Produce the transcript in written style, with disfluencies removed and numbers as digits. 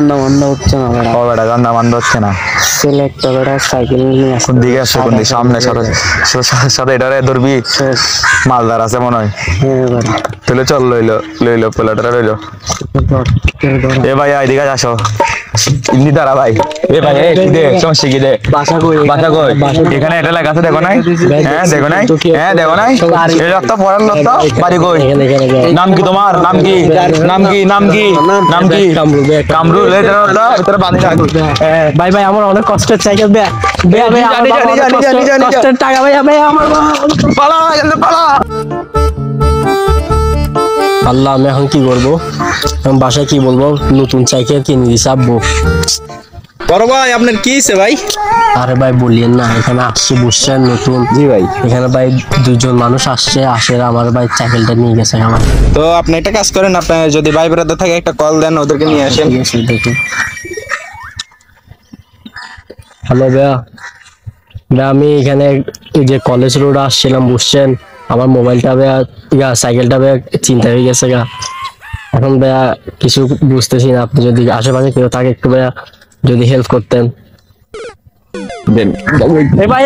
গান্দা মান্দা হচ্ছে না ও বেটা গান্দা মান্দা হচ্ছে না। ছেলে একটা বেটা সাইকেল নিয়ে আসছে। কোন দিকে আসছে? কোন দিকে? সামনে সাথে এটারে ধরবি, মালদার আছে মনে হয়। হ্যাঁ বেটা তাহলে চল লইলো পোলাটা লইলো। এ ভাই এদিকে আসো, ইন্দি দাঁড়া ভাই। এ ভাই কি দে সমস্যা কি দে? বাসা কই? বাসা কই? এখানে এটা লেখা আছে দেখো নাই? হ্যাঁ দেখো নাই? হ্যাঁ দেখো নাই? এই রক্ত পড়ার রক্ত বাড়ি কই? নাম কি তোমার? নাম কি? নাম কি? নাম কি? নাম কি? কামরুল। এটা ভিতরে বাঁধি রাখ। ভাই ভাই আমার অনেক কষ্টের সাইকেল বে বে বে আমার বাবা অনেক কষ্টের টাকা ভাই ভাই আমার পালা জলদি পালা। আল্লাহ আমি এখন কি করবো? আমি বাসায় কি বলবো? নতুন সাইকেল কিনে দিছে আব্বু। বড় ভাই আপনার কি হয়েছে ভাই? আরে ভাই বলিয়েন না, এখানে আসছে বুঝছেন নতুন। জি ভাই। এখানে ভাই দুজন মানুষ আসছে, আমার ভাই সাইকেলটা নিয়ে গেছে আমার। তো আপনি একটা কাজ করেন, আপনি যদি ভাই ব্রাদার থাকে একটা কল দেন, ওদেরকে নিয়ে আসেন। ঠিক আছে দেখি। হ্যালো ভাইয়া, আমি এখানে এই যে কলেজ রোড আসছিলাম বুঝছেন, আমার মোবাইলটা ভাইয়া সাইকেলটা ভাইয়া চিন্তা হয়ে গেছে গা। এখন ভাইয়া কিছু বুঝতেছি না, আপনি যদি আশেপাশে কেউ থাকে একটু ভাইয়া যদি হেল্প করতেন। দেন। এ ভাই